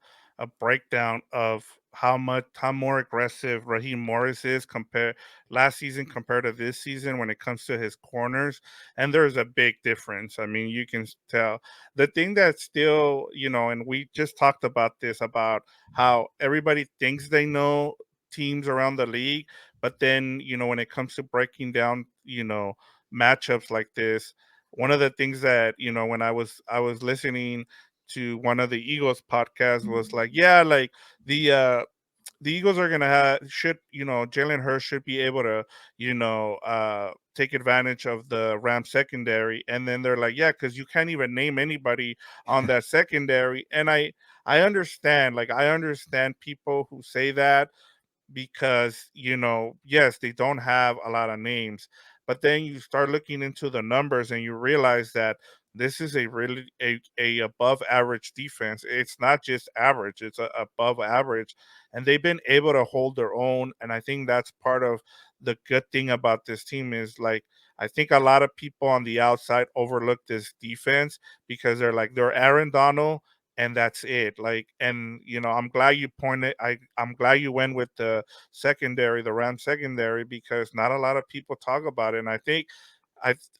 breakdown of how more aggressive Raheem Morris is compared last season compared to this season when it comes to his corners, and there's a big difference. I mean, you can tell. The thing that's still, and we just talked about this about how everybody thinks they know teams around the league, but then when it comes to breaking down, matchups like this, one of the things that when I was listening to one of the Eagles podcasts was like, yeah, like the uh the Eagles are gonna have should Jalen Hurts should be able to take advantage of the Rams secondary, and then they're like, yeah, because you can't even name anybody on that secondary, and I understand, like I understand people who say that because yes, they don't have a lot of names, but then you start looking into the numbers and you realize that this is a really a above average defense. It's not just average, it's above average, and they've been able to hold their own, and I think that's part of the good thing about this team is, like, I think a lot of people on the outside overlook this defense because they're Aaron Donald, and that's it. Like, and I'm glad you pointed. I'm glad you went with the secondary, the Ram secondary, because not a lot of people talk about it. And I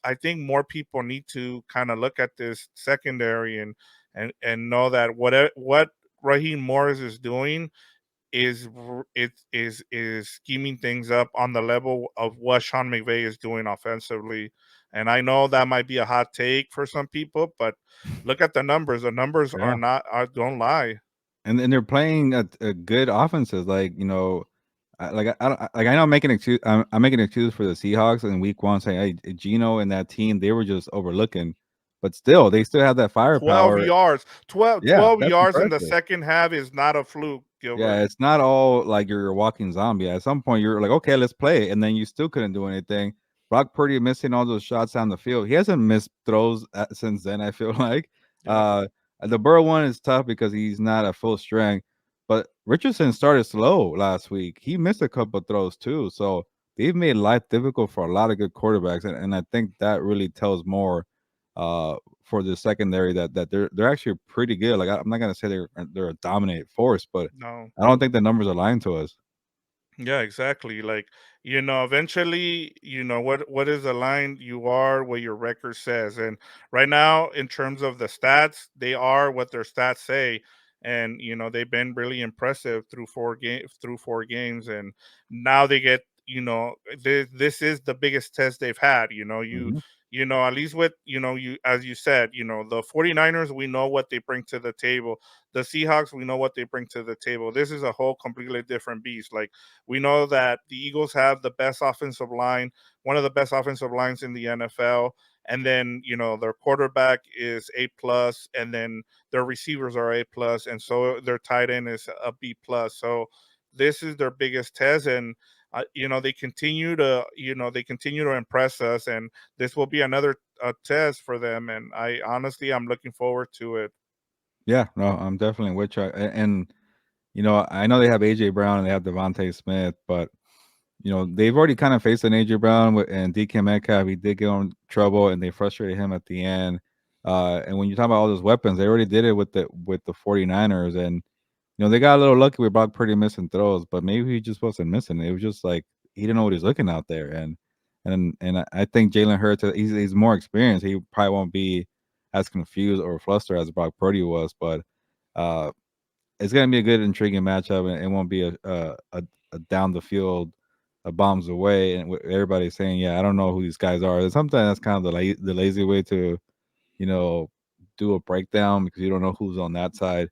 I think more people need to kind of look at this secondary and know that what Raheem Morris is doing is scheming things up on the level of what Sean McVay is doing offensively. And I know that might be a hot take for some people, but look at the numbers. The numbers are Yeah. not are don't lie. And they're playing a good offenses. Like I don't like I know I'm making an excuse for the Seahawks in week 1, saying hey Gino and that team they were just overlooking, but still they still have that 12 firepower. yards. 12, Yeah, 12 that's yards in the impressive. second half is not a fluke, Yeah, Gilbert. it's not all like you're a walking zombie. At some point, you're like, okay, let's play, and then you still couldn't do anything. Brock Purdy missing all those shots down the field. He hasn't missed throws since then. I feel like Yeah. uh, the Burrow one is tough because he's not at full strength. But Richardson started slow last week. He missed a couple throws too. So they've made life difficult for a lot of good quarterbacks, and I think that really tells more for the secondary that they're actually pretty good. Like I'm not gonna say they're a dominant force, but No. I don't think the numbers are lying to us. Yeah, exactly. Like, eventually, what is the line you are, what your record says. And right now, in terms of the stats, they are what their stats say. And they've been really impressive through 4 games. And now they get, this is the biggest test they've had. Mhm. At least with, you as you said, the 49ers, we know what they bring to the table. The Seahawks, we know what they bring to the table. This is a whole completely different beast. Like, we know that the Eagles have the best offensive line, one of the best offensive lines in the NFL. And then, their quarterback is A plus, and then their receivers are A plus, and so their tight end is a B plus. So this is their biggest test, and they continue to impress us, and this will be another test for them. And I'm looking forward to it. Yeah, no, I'm definitely with you. And I know they have AJ Brown and they have Devontae Smith, but they've already kind of faced an AJ Brown and DK Metcalf. He did get in trouble, and they frustrated him at the end. And when you talk about all those weapons, they already did it with the 49ers, and they got a little lucky with Brock Purdy missing throws, but maybe he just wasn't missing. It was just like he didn't know what he was looking out there, and I think Jalen Hurts, he's more experienced. He probably won't be as confused or flustered as Brock Purdy was, but uh, it's gonna be a good, intriguing matchup, and it won't be a down the field, bombs away, and everybody's saying, "Yeah, I don't know who these guys are." And sometimes that's kind of the lazy way to you know do a breakdown because you don't know who's on that side.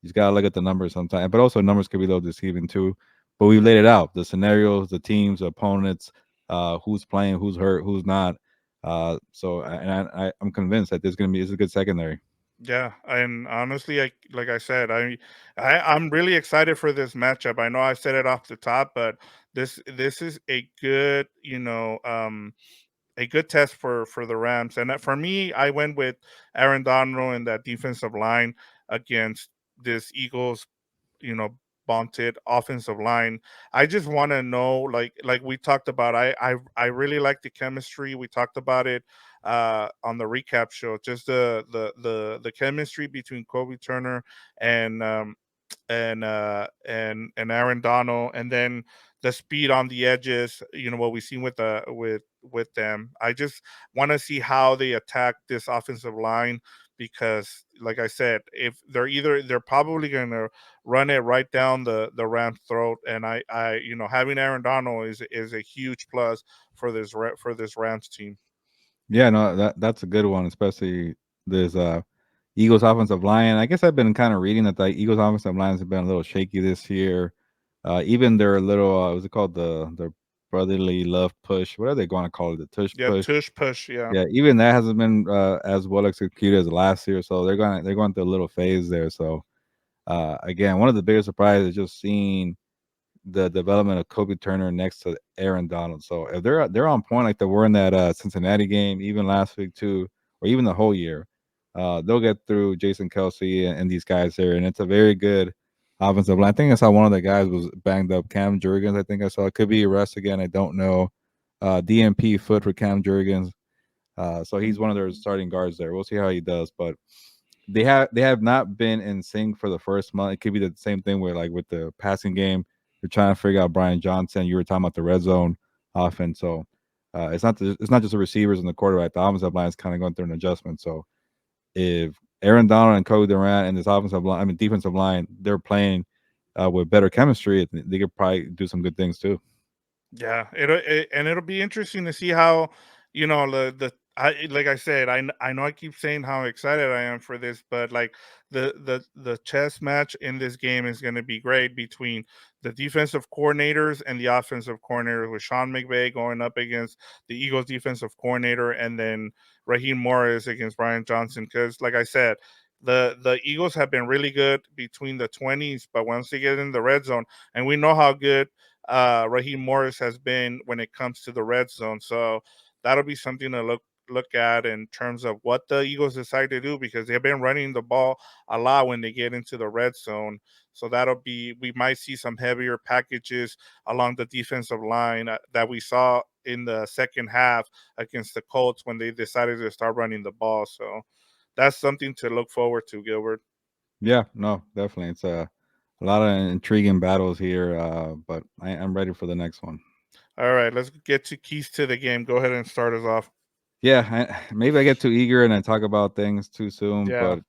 You just gotta look at the numbers sometimes, but also numbers can be a little deceiving too. But we laid it out: the scenarios, the teams, the opponents, who's playing, who's hurt, who's not. I'm convinced that this is a good secondary. Yeah, and honestly, like I said, I'm really excited for this matchup. I know I said it off the top, but this is a good test for the Rams. And for me, I went with Aaron Donald and that defensive line against this Eagles, you know vaunted offensive line. I just want to know, like we talked about, I really like the chemistry. We talked about it on the recap show, just the chemistry between Kobe Turner and and Aaron Donald, and then the speed on the edges. What we've seen with them. I just want to see how they attack this offensive line, because, like I said, if they're probably gonna run it right down the Rams' throat. And having Aaron Donald is a huge plus for this Rams team. Yeah, no, that's a good one, especially this Eagles offensive line. I guess I've been kind of reading that the Eagles offensive lines have been a little shaky this year. Even their little what's it called, the brotherly love push. What are they going to call it? The tush Yeah, push. tush push. Yeah. Yeah, even that hasn't been as well executed as last year. So they're going through a little phase there. So again, one of the biggest surprises is just seeing the development of Kobe Turner next to Aaron Donald. So if they're on point like they were in that Cincinnati game, even last week too, or even the whole year, they'll get through Jason Kelsey and these guys there, and it's a very good offensive line. I think I saw one of the guys was banged up. Cam Jurgens, I think I saw. It could be a rest again. I don't know. DMP foot for Cam Jurgens. So he's one of their starting guards there. We'll see how he does, but they have not been in sync for the first month. It could be the same thing where like with the passing game, they're trying to figure out Brian Johnson. You were talking about the red zone offense, so it's not just the receivers and the quarterback. The offensive line is kind of going through an adjustment. So if Aaron Donald and Cody Durant and this offensive line, I mean defensive line, they're playing with better chemistry, they could probably do some good things too. Yeah, it'll be interesting to see how, the I like I said, I know I keep saying how excited I am for this, but like the chess match in this game is going to be great between the defensive coordinators and the offensive coordinator, with Sean McVay going up against the Eagles defensive coordinator, and then Raheem Morris against Brian Johnson. Because, like I said, the Eagles have been really good between the 20s, but once they get in the red zone, and we know how good Raheem Morris has been when it comes to the red zone. So that'll be something to look at in terms of what the Eagles decide to do, because they've been running the ball a lot when they get into the red zone. So we might see some heavier packages along the defensive line that we saw in the second half against the Colts when they decided to start running the ball. So that's something to look forward to, Gilbert. Yeah, no, definitely. A lot of intriguing battles here, but I'm ready for the next one. All right, let's get to keys to the game. Go ahead and start us off. Yeah, maybe I get too eager and I talk about things too soon, Yeah. but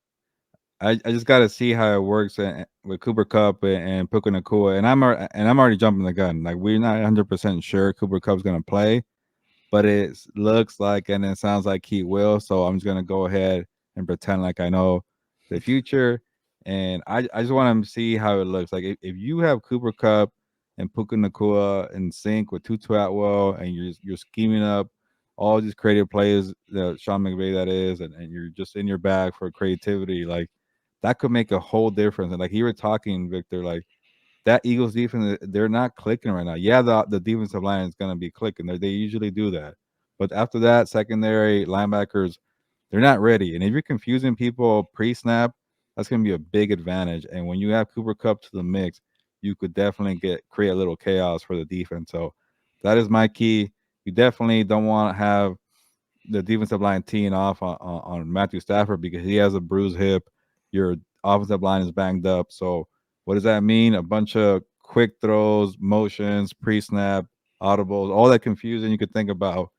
I just got to see how it works with Cooper Cup and Puka Nacua, and I'm already jumping the gun. Like we're not 100% sure Cooper Cup's gonna play, but it looks like and it sounds like he will. So I'm just gonna go ahead and pretend like I know the future, and I just want to see how it looks. Like if you have Cooper Cup and Puka Nacua in sync with Tutu Atwell, and you're scheming up all these creative plays, Sean McVay that is, and you're just in your bag for creativity, like that could make a whole difference. And like you were talking, Victor, like that Eagles defense, they're not clicking right now. Yeah, the defensive line is going to be clicking. They usually do that. But after that, secondary linebackers, they're not ready. And if you're confusing people pre-snap, that's going to be a big advantage. And when you have Cooper Cup to the mix, you could definitely create a little chaos for the defense. So that is my key. You definitely don't want to have the defensive line teeing off on Matthew Stafford because he has a bruised hip. Your offensive line is banged up. So what does that mean? A bunch of quick throws, motions, pre-snap, audibles, all that confusion you could think about.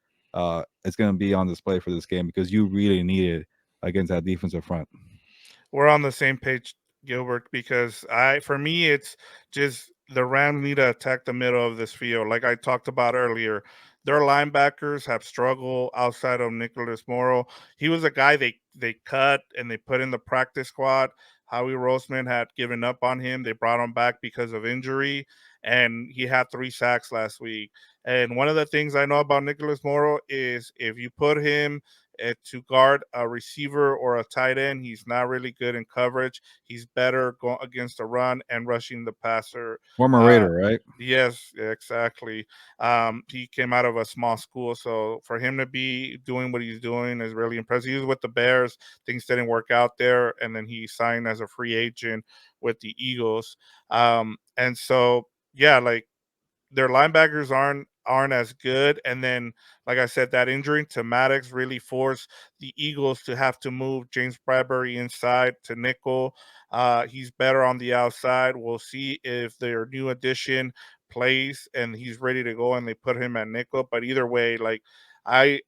It's going to be on display for this game because you really need it against that defensive front. We're on the same page, Gilbert, because for me, it's just the Rams need to attack the middle of this field. Like I talked about earlier, their linebackers have struggled outside of Nicholas Morrow. He was a guy they cut and they put in the practice squad. Howie Roseman had given up on him. They brought him back because of injury, and he had 3 sacks last week. And one of the things I know about Nicholas Morrow is if you put him to guard a receiver or a tight end. He's not really good in coverage. He's better going against the run and rushing the passer. Former Uh, Raider, right? yes, exactly. He came out of a small school, so for him to be doing what he's doing is really impressive. He was with the Bears. Things didn't work out there, and then he signed as a free agent with the Eagles. And so, yeah, like their linebackers aren't as good. And then, like I said, that injury to Maddox really forced the Eagles to have to move James Bradbury inside to nickel. He's better on the outside. We'll see if their new addition plays and he's ready to go and they put him at nickel. But either way, like I,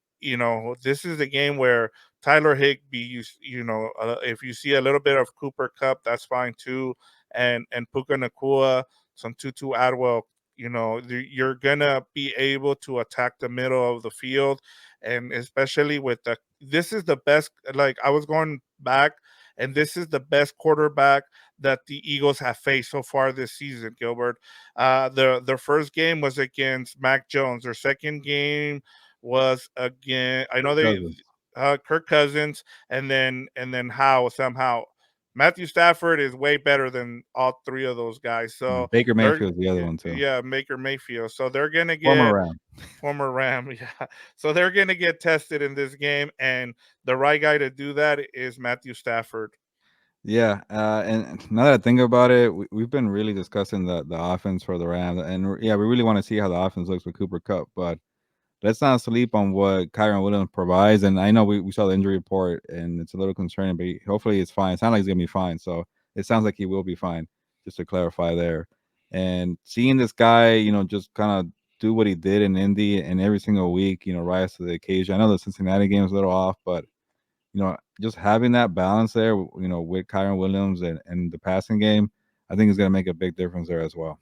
this is a game where Tyler Higbee, if you see a little bit of Cooper Cup, that's fine too. And Puka Nakua, some Tutu Adwell, you're gonna be able to attack the middle of the field, and especially with this is the best. Like I was going back, and this is the best quarterback that the Eagles have faced so far this season, Gilbert. Their first game was against Mac Jones. Their second game was again, I know they Cousins. Kirk Cousins, and then how somehow Matthew Stafford is way better than all three of those guys. So Baker they're Mayfield's the other one too. yeah, Maker Mayfield. So they're gonna Former get Ram. former Ram, yeah. So they're gonna get tested in this game, and the right guy to do that is Matthew Stafford. Yeah, and now that I think about it, we've been really discussing the offense for the Rams, and yeah, we really want to see how the offense looks with Cooper Cup. But let's not sleep on what Kyron Williams provides. And I know we saw the injury report, and it's a little concerning, but hopefully it's fine. It sounds like he's gonna be fine. So it sounds like he will be fine. Just to clarify there, and seeing this guy, just kind of do what he did in Indy and every single week, rise to the occasion. I know the Cincinnati game was a little off, but just having that balance there, with Kyron Williams and the passing game, I think is going to make a big difference there as well.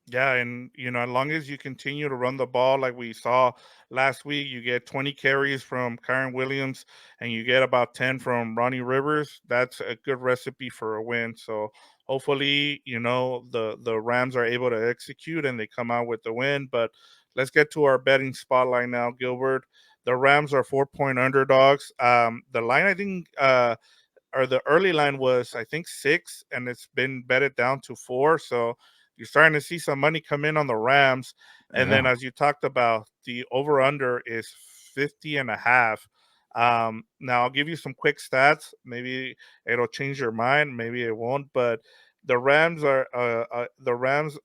Yeah, and as long as you continue to run the ball like we saw last week, you get 20 carries from Kyron Williams and you get about 10 from Ronnie Rivers. That's a good recipe for a win. So hopefully, the Rams are able to execute and they come out with the win. But let's get to our betting spotlight now, Gilbert. The Rams are 4-point underdogs. The line, I think, or the early line was I think 6, and it's been betted down to 4. So you're starting to see some money come in on the Rams. And then Yeah. as you talked about, the over under is 50 and a half. Now I'll give you some quick stats. Maybe it'll change your mind, maybe it won't, but the Rams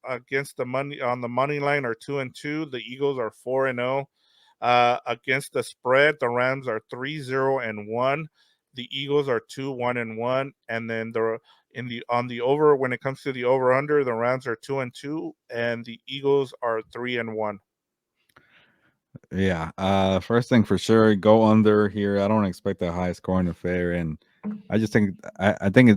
against the money on the money line are 2-2. The Eagles are 4-0. Against the spread, the Rams are 3-0-1. The Eagles are 2-1-1, and then in the on the over when it comes to the over under, the Rams are 2-2 and the Eagles are 3-1. Yeah. First thing for sure, go under here. I don't expect a high scoring affair, and I just think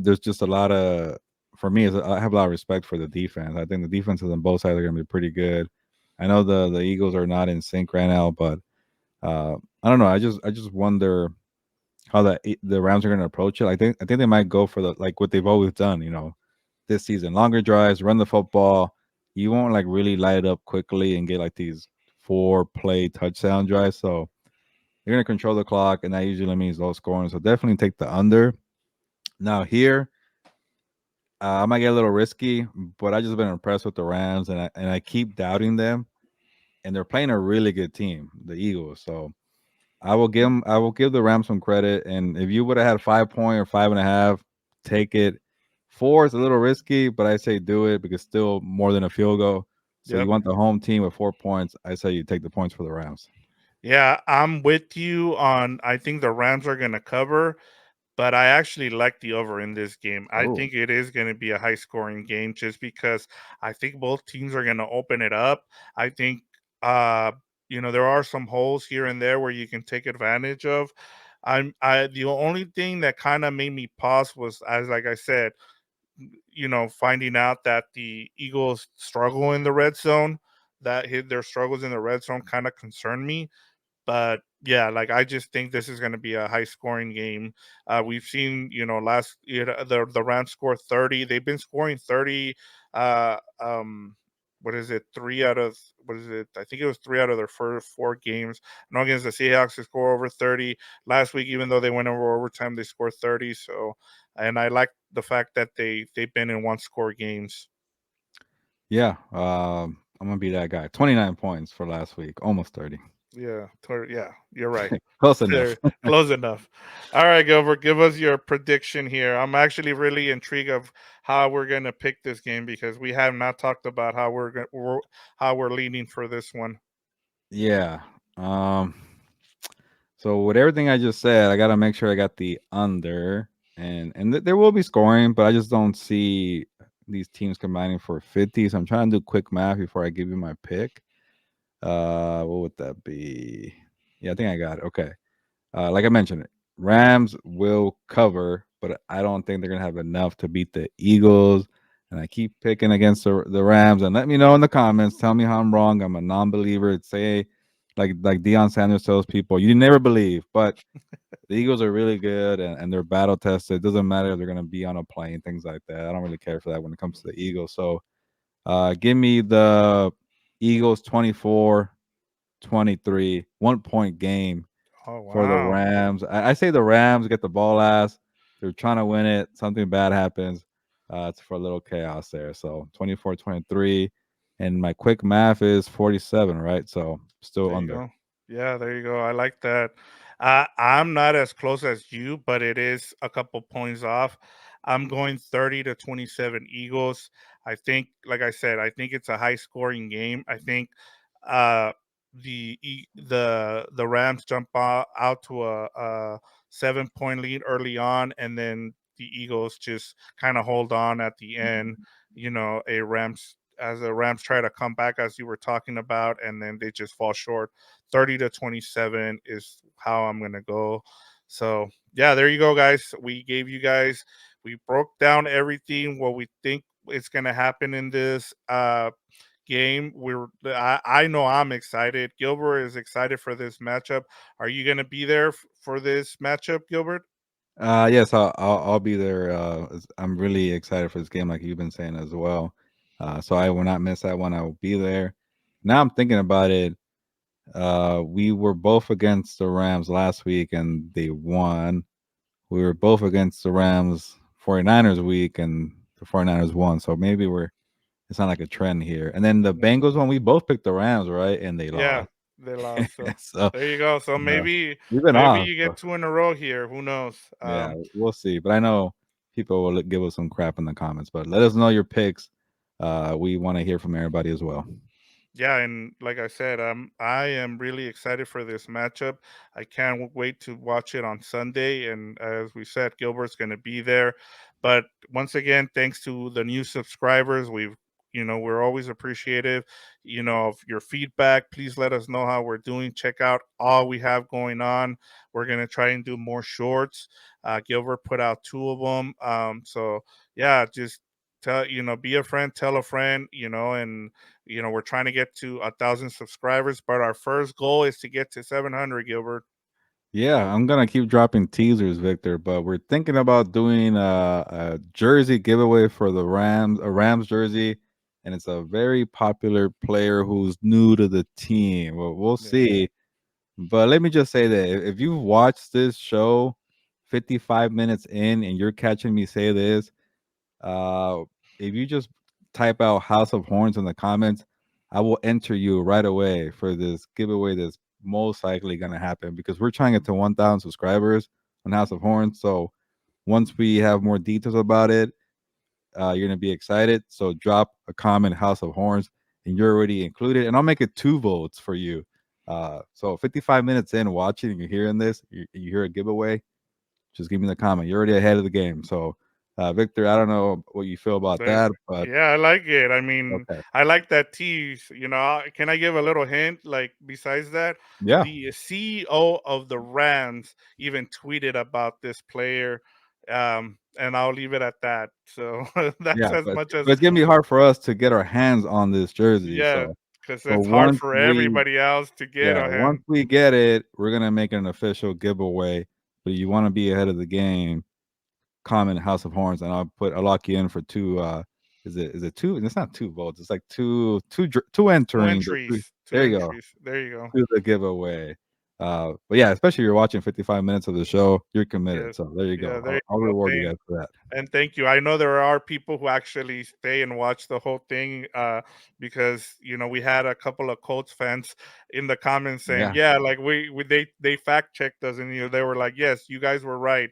there's just a lot of for me. I have a lot of respect for the defense. I think the defenses on both sides are going to be pretty good. I know the Eagles are not in sync right now, but I don't know. I just wonder how the Rams are going to approach it. I think they might go for the like what they've always done. This season, longer drives, run the football. You won't like really light it up quickly and get like these 4 play touchdown drives. So you're gonna control the clock, and that usually means low scoring. So definitely take the under. Now here, I might get a little risky, but I just been impressed with the Rams, and I keep doubting them. And they're playing a really good team, the Eagles. So I will give the Rams some credit. And if you would have had 5 point or 5.5, take it. 4 is a little risky, but I say do it because still more than a field goal. So you Yep. want the home team with 4 points. I say you take the points for the Rams. Yeah, I'm with you on I think the Rams are going to cover, but I actually like the over in this game. I Oh, think it is going to be a high scoring game just because I think both teams are going to open it up. I think uh there are some holes here and there where you can take advantage of. I the only thing that kind of made me pause was as like I said, finding out that the Eagles struggle in the red zone, that hit their struggles in the red zone kind of concerned me. But yeah, like I just think this is going to be a high scoring game. We've seen, last the Rams score 30. They've been scoring 30. Uh, um, what is it? Three out of what is it? I think it was three out of their first 4 games. No, against the Seahawks, they score over 30. Last week, even though they went over overtime, they scored 30. So, and I like the fact that they've been in one score games. yeah. I'm gonna be that guy. 29 points for last week, almost 30. Yeah, yeah, you're right. Close enough. There, close enough. All right, Gilbert, give us your prediction here. I'm actually really intrigued of how we're going to pick this game because we have not talked about how we're leaning for this one. Yeah. Um. So with everything I just said, I gotta make sure I got the under, and there will be scoring, but I just don't see these teams combining for 50. So I'm trying to do quick math before I give you my pick. What would that be? Yeah, I think I got it. Okay. Like I mentioned, Rams will cover, but I don't think they're gonna have enough to beat the Eagles. And I keep picking against the Rams. And let me know in the comments. Tell me how I'm wrong. I'm a non-believer. Say like Deion Sanders tells people, you never believe. But the Eagles are really good and they're battle tested. It doesn't matter if they're gonna be on a plane, things like that. I don't really care for that when it comes to the Eagles. So give me the Eagles 24-23, 1 point game Oh for the wow. Rams. I say the Rams get the ball last. They're trying to win it. Something bad happens. It's for a little chaos there. So 24-23. And my quick math is 47, right? So still There you under. go. Yeah, there you go. I like that. I'm not as close as you, but it is a couple points off. I'm going 30-27 Eagles. I think, like I said, I think it's a high scoring game. I think uh, the Rams jump out to a 7 point lead early on, and then the Eagles just kind of hold on at the end. A Rams as the Rams try to come back as you were talking about, and then they just fall short. 30-27 is how I'm gonna go. So yeah, there you go, guys. We broke down everything what we think is gonna happen in this game. I know I'm excited. Gilbert is excited for this matchup. Are you gonna be there for this matchup, Gilbert? Yes, I'll be there. I'm really excited for this game, like you've been saying as well. So I will not miss that one. I will be there. Now I'm thinking about it. We were both against the Rams last week and they won. We were both against the Rams 49ers week and the 49ers won. So maybe it's not like a trend here. And then the Bengals one, we both picked the Rams, right? And they Yeah, lost. they lost. So So there you go. So uh, maybe we've been maybe off. you So, get 2 in a row here. Who knows? yeah, we'll see. But I know people will give us some crap in the comments. But let us know your picks. We want to hear from everybody as well. Yeah, and like I said, I am really excited for this matchup. I can't wait to watch it on Sunday. And as we said, Gilbert's going to be there. But once again, thanks to the new subscribers, we're always appreciative, of your feedback. Please let us know how we're doing. Check out all we have going on. We're going to try and do more shorts. Gilbert put out two of them. So yeah, just be a friend, tell a friend, and we're trying to get to 1,000 subscribers, but our first goal is to get to 700, Gilbert. Yeah, I'm gonna keep dropping teasers, Victor. But we're thinking about doing a jersey giveaway for the Rams, a Rams jersey, and it's a very popular player who's new to the team. Well, we'll Yeah. see. But let me just say that if you've watched this show 55 minutes in and you're catching me say this, uh, if you just type out House of Horns in the comments, I will enter you right away for this giveaway that's most likely going to happen because we're trying to get to 1,000 subscribers on House of Horns. So once we have more details about it, you're going to be excited. So drop a comment, House of Horns, and you're already included. And I'll make it 2 votes for you. So 55 minutes in watching and you're hearing this, you hear a giveaway, just give me the comment. You're already ahead of the game. So, Victor, I don't know what you feel about There, that, but yeah, I like it. I mean, okay. I like that tease. Can I give a little hint? Like, besides that, Yeah, the CEO of the Rams even tweeted about this player, and I'll leave it at that. So that's yeah, as but much as, it's gonna be hard for us to get our hands on this jersey. yeah, So, because but it's hard once for we, everybody else to get yeah, on once him. we get it, we're gonna make an official giveaway. But you want to be ahead of the game, comment House of Horns, and I'll lock you in for two. Is it two? It's not 2 votes. It's like two Two entering. entries. Two There you go. entries. There you go. To the giveaway. But yeah, especially you're watching 55 minutes of the show, you're committed. Yes. So there you Yeah, go. there you I'll go. reward you guys for that. And thank you. I know there are people who actually stay and watch the whole thing, because we had a couple of Colts fans in the comments saying, Yeah. "Yeah, like they fact checked us, and they were like, yes, you guys were right.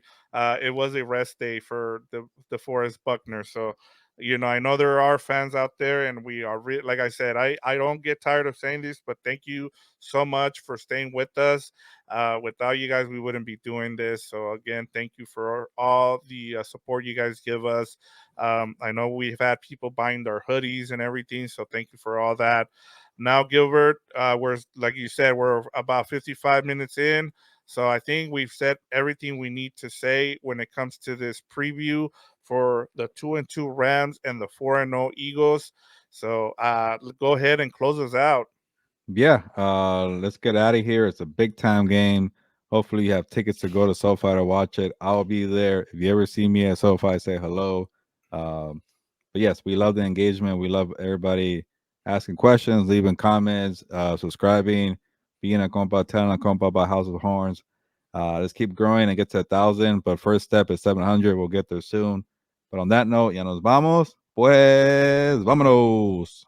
It was a rest day for the Forest Buckner." So I know there are fans out there, and we are like I said, I don't get tired of saying this, but thank you so much for staying with us. Without you guys, we wouldn't be doing this. So again, thank you for all the support you guys give us. I know we've had people buying their hoodies and everything, so thank you for all that. Now, Gilbert, we're like you said, we're about 55 minutes in. So I think we've said everything we need to say when it comes to this preview for the 2-2 Rams and the 4-0 Eagles. So go ahead and close us out. Yeah. Let's get out of here. It's a big time game. Hopefully you have tickets to go to SoFi to watch it. I'll be there. If you ever see me at SoFi, say hello. Um, but yes, we love the engagement. We love everybody asking questions, leaving comments, subscribing, being a compa, telling a compa about House of Horns. Let's keep growing and get to 1,000. But first step is 700. We'll get there soon. But on that note, ya nos vamos. Pues vámonos.